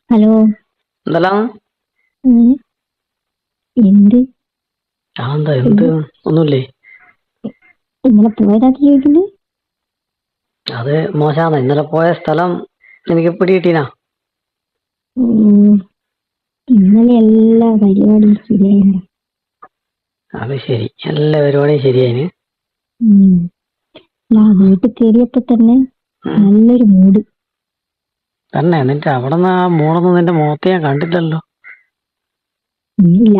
Hello. എന്തെല്ലാം? ഉം, എന്ത് എന്താ എന്ത്? ഇന്ന് ഒന്നുമില്ലേ? ഇന്നലെ പോയതാക്കി ചോദിക്കുന്നു. അത് മോശമാണ്. ഇന്നലെ പോയ സ്ഥലം എനിക്ക് പിടികിട്ടീനാ. ഉം, ഇന്നലെ എല്ലാ പരിപാടിയും ശരിയായില്ല. അത് ശരി, എല്ലാ പരിപാടിയും ശരിയായിന്. വീട്ടിൽ കയറിയപ്പോ തന്നെ ഉം. നല്ലൊരു മൂഡ്. തന്നെ എന്നിട്ട് അവിടെ നിന്ന് ആ മൂളൊന്നും നിന്റെ മുഖത്ത് ഞാൻ കണ്ടില്ലല്ലോ. ഇല്ല,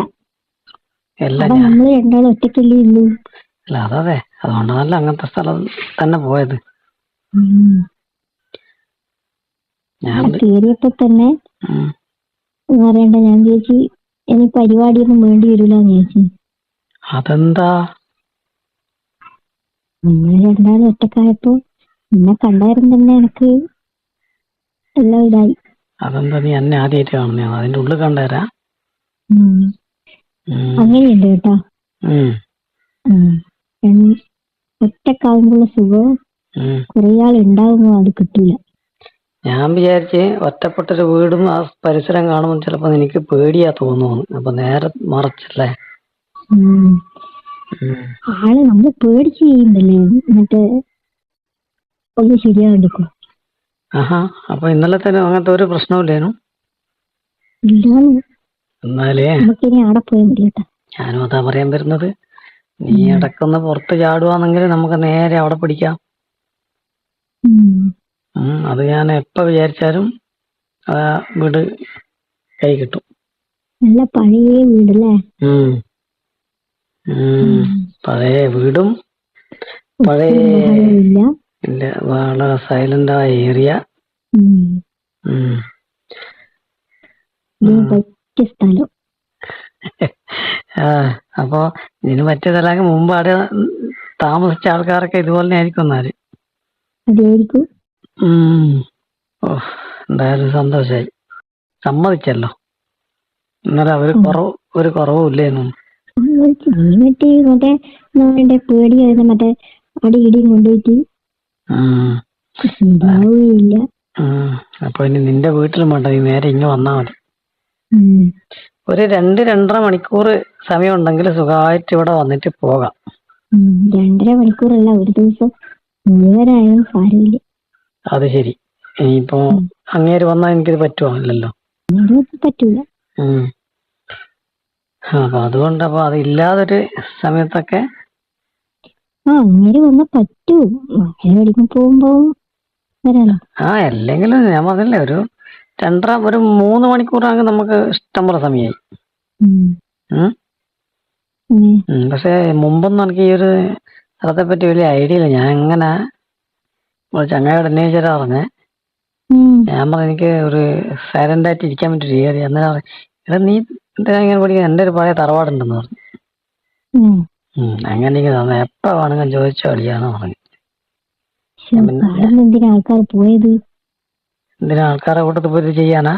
അല്ല അവിടെ ഞാൻ നമ്മള് രണ്ടാളും ഒറ്റയ്ക്കല്ലേ ഉള്ളൂ. അല്ല അതതെ, അതുകൊണ്ടാണല്ലോ അങ്ങനത്തെ സ്ഥലം തന്നെ പോയത്. ഉം, ഞാൻ അവിടെ കയറിയപ്പോ തന്നെ ഉം. പറയണ്ട, ഞാൻ ചേച്ചി ഇനി പരിപാടിയൊന്നും വേണ്ടി വരില്ലെന്ന് ചേച്ചി. അതെന്താ? നമ്മള് രണ്ടാളും ഒറ്റക്കായപ്പോ നിന്നെ കണ്ടായിരുന്നു തന്നെ എനിക്ക് എല്ലാം ഇതായി. അതെന്താ നീ എന്നെ ആദ്യമായിട്ട് കാണുന്ന? അതിന്റെ ഉള്ളിൽ കണ്ടുതരാ. ഉം, അങ്ങനെയുണ്ട് കേട്ടോ. ഒറ്റക്കാവുമ്പോഴുള്ള സുഖം കുറെ ആൾ ഉണ്ടാവുമ്പോ അത് കിട്ടില്ല. ഞാൻ വിചാരിച്ച് ഒറ്റപ്പെട്ടൊരു വീടും ആ പരിസരം കാണുമ്പോൾ ചിലപ്പോ എനിക്ക് പേടിയാ തോന്നുന്നു. അപ്പൊ നേരെ മറച്ചല്ലേ. ആള് നമ്മള് പേടിച്ച് ചെയ്യുന്നല്ലേ എന്നിട്ട് ഒന്ന് ശരിയാകണ്ടിക്കും. ആഹാ, അപ്പൊ ഇന്നലെ തന്നെ അങ്ങനത്തെ ഒരു പ്രശ്നമില്ലേനു? ഇല്ലാന്ന്. എന്നാലേ നമുക്കിനി ആടെ പോയാൽ മതി കേട്ടോ. ഞാനും അതാ പറയാൻ വരുന്നത്. നീ ഇടക്കൊന്ന് പുറത്ത് ചാടുവാണെങ്കിൽ നമുക്ക് നേരെ അവിടെ പിടിക്കാം. അത് ഞാൻ എപ്പോ വിചാരിച്ചാലും ആ വീട് കൈ കിട്ടും. നല്ല പഴയ വീടല്ലേ? പഴയ വീടും പഴയ ഇല്ല, വളരെ സൈലന്റ് ആയ ഏരിയ. പറ്റിയ സ്ഥലം. അപ്പൊ ഇതിന് പറ്റിയതല്ലെങ്കിൽ മുമ്പ് അവിടെ താമസിച്ച ആൾക്കാരൊക്കെ ഇതുപോലെ ആയിരിക്കും എന്നാല്. അതായിരിക്കും. എന്തായാലും സന്തോഷായി, സമ്മതിച്ചല്ലോ. ഇന്നലെ ഒരു കുറവും ഇല്ലേന്നു. മറ്റേ പേടിയായിരുന്നു, മറ്റേ അടി ഇടിയും കൊണ്ടുപോയിട്ട് ശരിയാവുകയില്ല. അപ്പൊ ഇനി നിന്റെ വീട്ടിലും വേണ്ട, നീ നേരെ ഇങ്ങ് വന്നാ മതി. ഒരു 2-2.5 മണിക്കൂർ സമയം ഉണ്ടെങ്കിൽ സുഖമായിട്ട് ഇവിടെ വന്നിട്ട് പോകാം. 2.5 മണിക്കൂറല്ല, ഒരു ദിവസം മുഴുവനായാലും സാരമില്ല. അത് ശരി. ഇനിയിപ്പോ അങ്ങേര് വന്നാൽ എനിക്കിത് പറ്റുമോ? ഇല്ലല്ലോ, പറ്റൂല. അപ്പൊ അതുകൊണ്ട് അപ്പൊ അതില്ലാതൊരു സമയത്തൊക്കെ അങ്ങേര് വന്നാ പറ്റൂ. അങ്ങനെ പഠിക്കാൻ പോകുമ്പോ വരാലോ. അല്ലെങ്കിലും ഞാൻ പറഞ്ഞില്ലേ, ഒരു 3 മണിക്കൂറാണെങ്കിൽ നമുക്ക് ഇഷ്ടം പോലെ സമയമായി. പക്ഷെ മുമ്പൊന്നും എനിക്ക് ഈ ഒരു സ്ഥലത്തെ പറ്റി വലിയ ഐഡിയ ഇല്ല. ഞാൻ എങ്ങനെ ചങ്ങായിയോട് അന്വേഷിച്ചാ പറഞ്ഞേ. ഞാൻ പറഞ്ഞു എനിക്ക് ഒരു സൈലന്റ് ആയിട്ട് ഇരിക്കാൻ പറ്റിയൊരു ഏരിയ. അന്നേരം നീ എന്തിനാ ഇങ്ങനെ പഠിക്കാൻ? എൻ്റെ ഒരു പഴയ തറവാടുണ്ടെന്ന് പറഞ്ഞു. അങ്ങനെ എപ്പ വേണമെങ്കിലും ചോദിച്ചോ കളിയാന്ന് പറഞ്ഞു. എന്തിനാ ആൾക്കാർ പോയത്? എന്തിനാ ആൾക്കാരെ കൂട്ടത്തിൽ പോയിട്ട് ചെയ്യാനാ?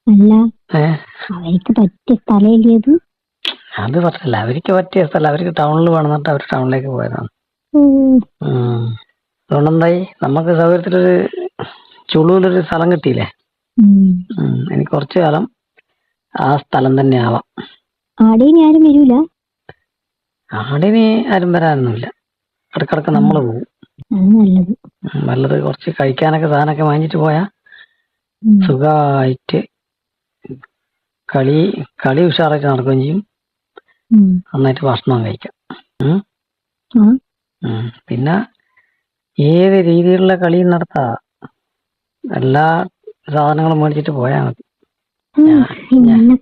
അല്ല, അവർക്ക് പറ്റിയ സ്ഥലമില്ലേ അത്? അത് പറ്റില്ല, അവർക്ക് പറ്റിയ സ്ഥലം. അവർക്ക് ടൗണിൽ വേണമെന്നിട്ട് അവർ ടൗണിലേക്ക് പോയതാണ്. അതുകൊണ്ടെന്തായി, നമുക്ക് സൗകര്യത്തിലൊരു ചുളുവിലൊരു സ്ഥലം കിട്ടിയില്ലേ. എനിക്ക് കുറച്ചു കാലം ആ സ്ഥലം തന്നെ ആവാം. ആടിനി ആരും വരൂല? ആടിനി ആരും വരാനൊന്നുമില്ല. ഇടക്കിടക്ക് നമ്മൾ പോകും. നല്ലത് കുറച്ച് കഴിക്കാനൊക്കെ സാധനമൊക്കെ വാങ്ങിച്ചിട്ട് പോയാ സുഖമായിട്ട് കളി ഉഷാറായിട്ട് നടക്കുകയും ചെയ്യും. നന്നായിട്ട് ഭക്ഷണം കഴിക്കാം. പിന്നെ ഏത് രീതിയിലുള്ള കളിയും നടത്താം. എല്ലാ സാധനങ്ങളും മേടിച്ചിട്ട് പോയാ മതി.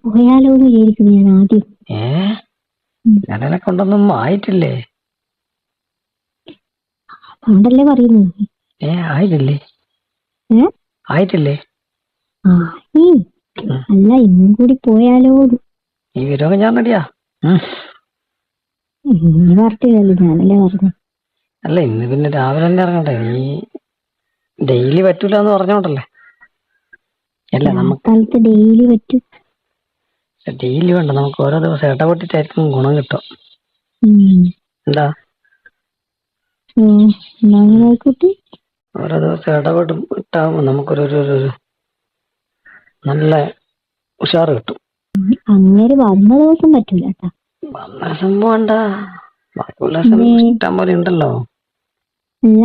പോയാലോ എന്ന് വിചാരിക്കുന്നു ഞാൻ ആദ്യം. ഞാനെ കൊണ്ടൊന്നും ആയിട്ടില്ലേ? പണ്ടല്ലേ പറയുന്നു. ആയിട്ടില്ലേ? ആയിട്ടില്ലേ? അല്ല, ഇന്നും കൂടി പോയാലോ? ഈ വിരോധം ഞാൻ റെഡിയാ. നീ പറഞ്ഞില്ലല്ലോ, ഞാനല്ലേ പറഞ്ഞു. അല്ല, ഇന്ന് പിന്നെ രാവിലെ തന്നെ ഇറങ്ങട്ടെ. നീ ഡെയിലി പറ്റൂല എന്ന് പറഞ്ഞോണ്ടല്ലേ. അല്ല, നമുക്ക് ഡെയിലി പറ്റും. ഡെയിലി വേണ്ട, നമുക്ക് ഓരോ ദിവസം ഇടപെട്ടിട്ടായിരിക്കും ഗുണം കിട്ടും. എന്താ? ഓരോ ദിവസം ഇടപെട്ടാകുമ്പോ നമുക്കൊരു നല്ല ഉഷാറ് കിട്ടും. അങ്ങനെ വന്ന ദിവസം പറ്റൂല കേട്ടാ. വന്ന സംഭവം വേണ്ട, ബാക്കിയുള്ള ഇഷ്ടം പോലെ ഉണ്ടല്ലോ. അല്ല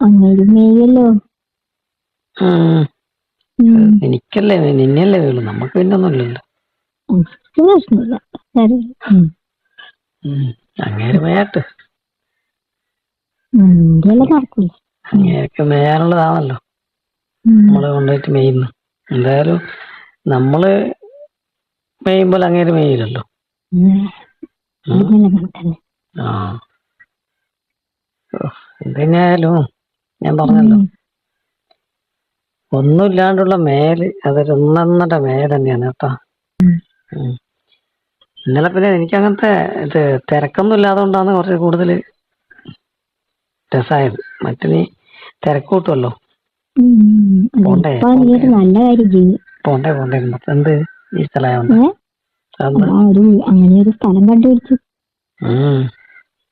അങ്ങനെ മെയ്യല്ലോ. എനിക്കല്ലേ നിന്നെയല്ലേ വീളു, നമുക്ക് പിന്നെ ഒന്നുമില്ലല്ലോ. പ്രശ്നമില്ല. അങ്ങേര് മേയാട്ട്, നടക്കൂല. അങ്ങേർക്ക് മേയാനുള്ളതാണല്ലോ നമ്മള് കൊണ്ടുപോയിട്ട് മെയ്യുന്നു. എന്തായാലും നമ്മള് മെയ്യുമ്പോൾ അങ്ങേര് മെയ്യില്ലല്ലോ. ആ എന്തിനായാലും ഞാൻ പറഞ്ഞല്ലോ, ഒന്നുമില്ലാണ്ടുള്ള മേല് അതൊരു ഒന്നൊന്നര മേല് തന്നെയാണ് കേട്ടോ. ഇന്നലെ പിന്നെ എനിക്ക് അങ്ങനത്തെ ഇത് തിരക്കൊന്നും ഇല്ലാതെ കൊണ്ടാണ് കുറച്ച് കൂടുതൽ രസമായത്. മറ്റു നീ തിരക്ക് കൂട്ടുമല്ലോ. പോണ്ടേ എന്ത് ഈ സ്ഥലമായോണ്ട് അങ്ങനെ ഒരു സ്ഥലം കണ്ടുപിടിച്ചു.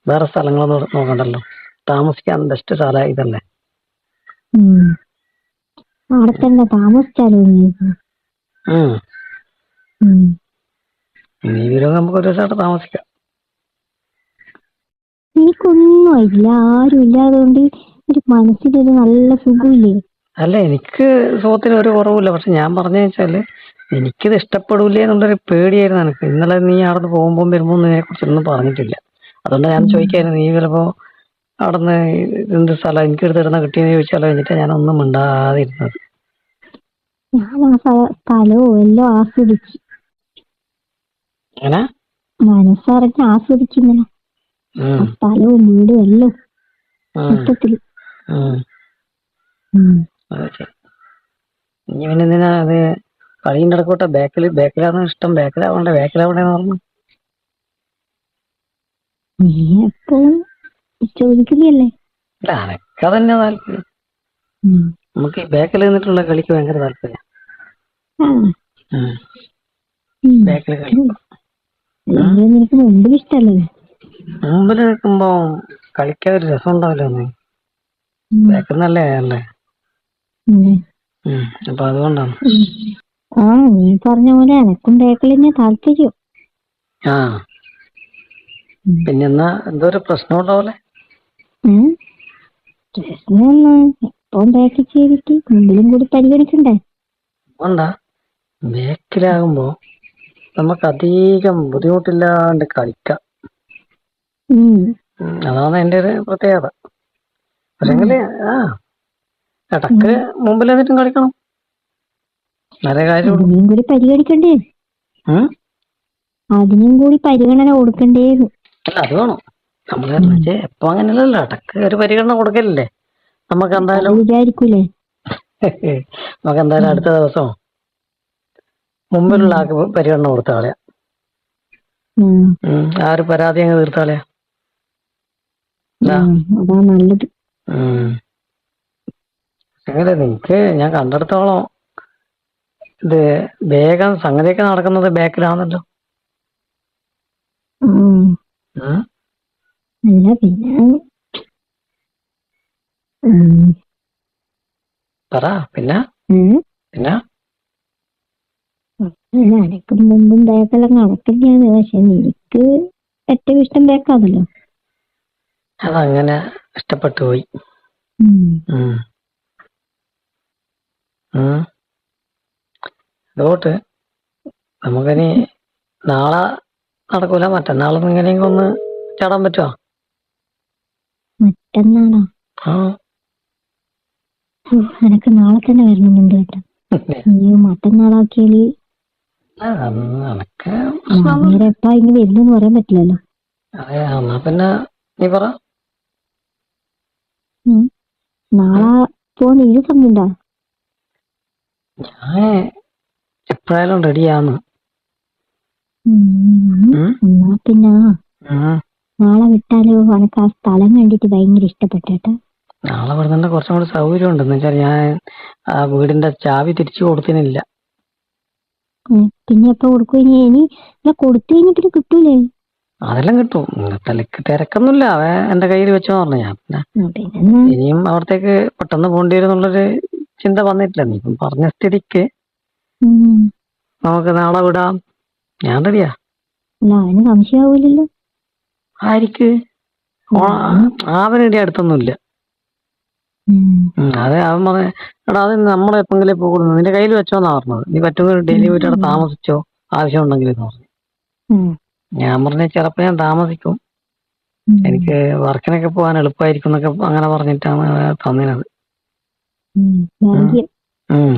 വേറെ സ്ഥലങ്ങളൊന്നും നോക്കണ്ടല്ലോ, താമസിക്കാൻ ബെസ്റ്റ് സ്ഥലം ഇതല്ലേ. അവിടെ തന്നെ താമസിച്ചാലോ? നീ വരുമ്പോൾ നമുക്ക് ഒരു ദിവസമായിട്ട് താമസിക്കാം. എനിക്കൊന്നും ആയില്ല, ആരും ഇല്ലാതുകൊണ്ട് ഒരു മനസ്സിലൊരു നല്ല സുഖമില്ലേ. അല്ല, എനിക്ക് സുഖത്തിന് ഒരു കുറവില്ല. പക്ഷെ ഞാൻ പറഞ്ഞു വെച്ചാല് എനിക്കിത് ഇഷ്ടപ്പെടൂലേ എന്നുള്ളൊരു പേടിയായിരുന്നു എനിക്ക്. ഇന്നലെ നീ അവിടെ പോകുമ്പോൾ വരുമ്പോൾ ഇതിനെ കുറിച്ചൊന്നും പറഞ്ഞിട്ടില്ല. അതുകൊണ്ട് ഞാൻ ചോദിക്കായിരുന്നു, നീ ചിലപ്പോ അവിടുന്ന് എന്ത് സ്ഥലം എനിക്ക് എടുത്തിരുന്ന കിട്ടിയെന്ന് ചോദിച്ചാലോ എന്നിട്ട് ഞാനൊന്നും മിണ്ടാതിരുന്നത്. ഞാൻ ആ സ്ഥലവും എല്ലാം ആസ്വദിച്ചു, മനസ്സറിഞ്ഞ് ആസ്വദിച്ചിങ്ങനെ സ്ഥലവും വീടും എല്ലാം മൊത്തത്തില്. ഇനി പിന്നെ എന്തിനാ അത് കളിയും നടക്കോട്ടെ. ബാക്കിലാന്ന് ഇഷ്ടം, ബാക്കിലാവണ്ടെന്ന് പറഞ്ഞു. നീ എപ്പോഴും ചോദിക്കുകയല്ലേ. അനക്കതന്നെ താല്പര്യം. നമുക്ക് ഈ ബാക്കിൽ നിന്നിട്ടുള്ള കളിക്ക് ഭയങ്കര താല്പര്യം. ബാക്കിൽ കളിക്കും. നിനക്ക് മുമ്പിൽ ഇഷ്ടല്ലേ? മുമ്പിൽ നിൽക്കുമ്പോ കളിക്കാൻ ഒരു രസം ഉണ്ടാവില്ല. ബാക്കിൽ നല്ലേ അല്ലേ. അപ്പൊ അതുകൊണ്ടാണ്. നീ പറഞ്ഞ പോലെ എനക്കും ബാക്കിൽ തന്നെ താല്പര്യം. പിന്നെന്നാ എന്തോ ഒരു പ്രശ്നം ഉണ്ടാവൂലേ? പ്രശ്നമൊന്നും എപ്പം ബാക്കിൽ ചെയ്തിട്ട് മുമ്പിലും കൂടി പരിഗണിക്കണ്ടേ? ഉണ്ടാ, ബാക്കിലാകുമ്പോ നമുക്ക് അധികം ബുദ്ധിമുട്ടില്ലാണ്ട് കളിക്കാം. അതാണ് എന്റെ ഒരു പ്രത്യേകത. പക്ഷെങ്കില് ഇടക്ക് മുമ്പിൽ എന്നിട്ടും കളിക്കണം. നല്ല കാര്യം കൂടി പരിഗണിക്കണ്ടേ? അതിനും കൂടി പരിഗണന കൊടുക്കണ്ടേ? അല്ല, അത് വേണം. നമ്മള് എപ്പോ അങ്ങനെയല്ലല്ലോ, ഇടക്ക് ഒരു പരിഗണന കൊടുക്കലില്ലേ നമുക്ക്. എന്തായാലും വിചാരിക്കൂലേ നമുക്ക് എന്തായാലും അടുത്ത ദിവസം മുമ്പിലുള്ള ആൾക്ക് പരിഗണന കൊടുത്ത കളയാ. ആ ഒരു പരാതി അങ്ങ് തീർത്ത കളയാ. നല്ലത്. എങ്ങനെ നിനക്ക് ഞാൻ കണ്ടെടുത്തോളം ഇത് വേഗം സംഗതിയൊക്കെ നടക്കുന്നത് ബാക്കിലാണല്ലോ. അല്ല പിന്നെ പറ പിന്നെ എനക്ക് മുമ്പും ബാക്കെല്ലാം കണക്കന്നെയാണ്. പക്ഷെ എനിക്ക് ഏറ്റവും ഇഷ്ടം ബാക്കാണല്ലോ. അതങ്ങനെ ഇഷ്ടപ്പെട്ടു പോയി. അതുകൊണ്ട് നമുക്കിനി നാളെ നടക്കൂല, മറ്റന്നാളൊന്നും ഇങ്ങനെയെങ്കിലും ഒന്ന് ചാടാൻ പറ്റുമോ? മറ്റന്നാളോ? എനക്ക് നാളെ തന്നെ വരണമെന്നുണ്ട് കേട്ടോ. നീ മറ്റന്നാളാക്കിയാല് എപ്പാ ഇനി വരുന്നെന്ന് പറയാൻ പറ്റില്ലല്ലോ. അതെ, എന്നാ പിന്നെ നീ പറ. നാളെ പോന്ന് ഈ സമയണ്ടാ? ഞാൻ എപ്പോഴായാലും റെഡിയാന്ന്. എന്നാ പിന്നെ നാളെ വിട്ടാലോ? എനക്ക് ആ സ്ഥലം കണ്ടിട്ട് ഭയങ്കര ഇഷ്ടപ്പെട്ടേട്ടാ. നാളെ ഇവിടെ കുറച്ചും കൂടി സൗകര്യം ഉണ്ടെന്ന് വെച്ചാൽ ഞാൻ ആ വീടിന്റെ ചാവി തിരിച്ചു കൊടുത്തിനില്ല. പിന്നെ എപ്പ കൊടുക്കും? ഇനി കൊടുത്തു കഴിഞ്ഞ പിന്നെ കിട്ടൂലേ? അതെല്ലാം കിട്ടും. തലക്ക് തിരക്കൊന്നുമില്ല. അവൻ എന്റെ കയ്യിൽ വെച്ചോന്ന് പറഞ്ഞു. ഞാൻ പിന്നെ ഇനിയും അവിടത്തേക്ക് പെട്ടെന്ന് പോകേണ്ടി വരും എന്നുള്ളൊരു ചിന്ത വന്നിട്ടില്ല. നീ ഇപ്പം പറഞ്ഞ സ്ഥിതിക്ക് ഉം. നമുക്ക് നാളെ വിടാം. ഞാൻ റെഡിയാ. അല്ല അവന് സംശയമാവൂലല്ലോ. ആർക്ക്? അവനിടെ അടുത്തൊന്നുമില്ല. അതെ, അവൻ പറഞ്ഞ എടാ അത് നമ്മളെ എപ്പെങ്കിലും പോകുന്നു, നിന്റെ കയ്യിൽ വെച്ചോന്നാ പറഞ്ഞത്. നീ പറ്റുന്ന ഡെയിലി പോയിട്ട് അവിടെ താമസിച്ചോ ആവശ്യം ഉണ്ടെങ്കിൽ എന്ന് പറഞ്ഞു. ഞാൻ പറഞ്ഞ ചിലപ്പോ ഞാൻ താമസിക്കും, എനിക്ക് വർക്കിനൊക്കെ പോകാൻ എളുപ്പമായിരിക്കും എന്നൊക്കെ അങ്ങനെ പറഞ്ഞിട്ടാണ് തന്നിനത്.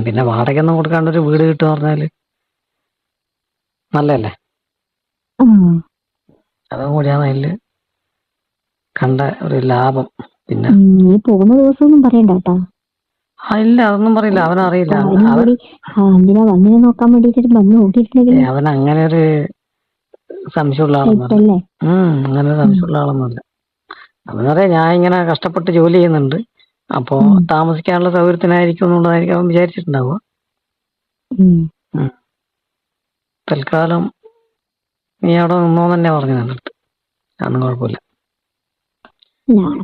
പിന്നെ വാടകയൊന്നും കൊടുക്കാണ്ട് ഒരു വീട് കിട്ടുക പറഞ്ഞാല് നല്ലല്ലേ. അതും കൂടിയാണ് അതില് കണ്ട ഒരു ലാഭം. പിന്നെ നീ പോകുന്ന ദിവസമൊന്നും പറയണ്ട. ഇല്ല, അതൊന്നും പറയില്ല. അവനറിയില്ല. വന്നിനെ നോക്കാൻ വേണ്ടിട്ട് വന്ന് നോക്കിയിട്ടുണ്ടെങ്കിൽ അവൻ അങ്ങനെ ഒരു സംശയമുള്ള ആളൊന്നുമല്ല. അങ്ങനെ ഒരു സംശയമുള്ള ആളൊന്നുമല്ല. അവനറിയാം ഞാൻ ഇങ്ങനെ കഷ്ടപ്പെട്ട് ജോലി ചെയ്യുന്നുണ്ട്, അപ്പോ താമസിക്കാനുള്ള സൗകര്യത്തിനായിരിക്കും എന്നുള്ളതായിരിക്കും അവൻ വിചാരിച്ചിട്ടുണ്ടാവുക. തൽക്കാലം നീ അവിടെ നിന്നോ തന്നെ പറഞ്ഞു എൻ്റെ അടുത്ത്. അതൊന്നും കുഴപ്പമില്ല.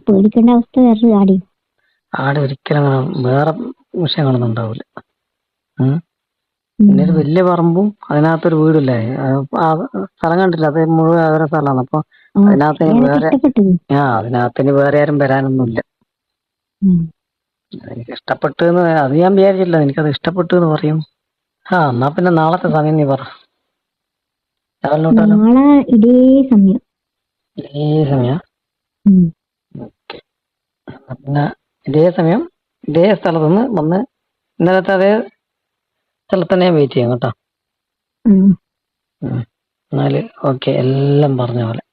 പേടിക്കേണ്ട അവസ്ഥ വേറൊരു കാര്യം. ആടെ ഒരിക്കലും വേറെ വിഷയങ്ങളൊന്നും ഉണ്ടാവില്ല. പിന്നെ ഒരു വലിയ പറമ്പും അതിനകത്തൊരു വീടില്ലേ, സ്ഥലം കണ്ടില്ല, അത് മുഴുവൻ അവരുടെ സ്ഥലമാണ്. അപ്പൊ അതിനകത്ത് അതിനകത്തിന് വേറെ ആരും വരാനൊന്നുമില്ല. എനിക്ക് ഇഷ്ടപ്പെട്ടു എന്ന് അത് ഞാൻ വിചാരിച്ചില്ല. എനിക്കത് ഇഷ്ടപ്പെട്ടു എന്ന് പറയും. എന്നാ പിന്നെ നാളത്തെ സമയം നീ പറ. നാളെ ഇതേ സമയം. ഓക്കെ. പിന്നെ ഇതേ സമയം ഇതേ സ്ഥലത്തുനിന്ന് വന്ന് ഇന്നലത്തെ അതേ സ്ഥലത്ത് തന്നെ വെയിറ്റ് ചെയ്യാം കേട്ടോ. എന്നാല് ഓക്കെ, എല്ലാം പറഞ്ഞ പോലെ.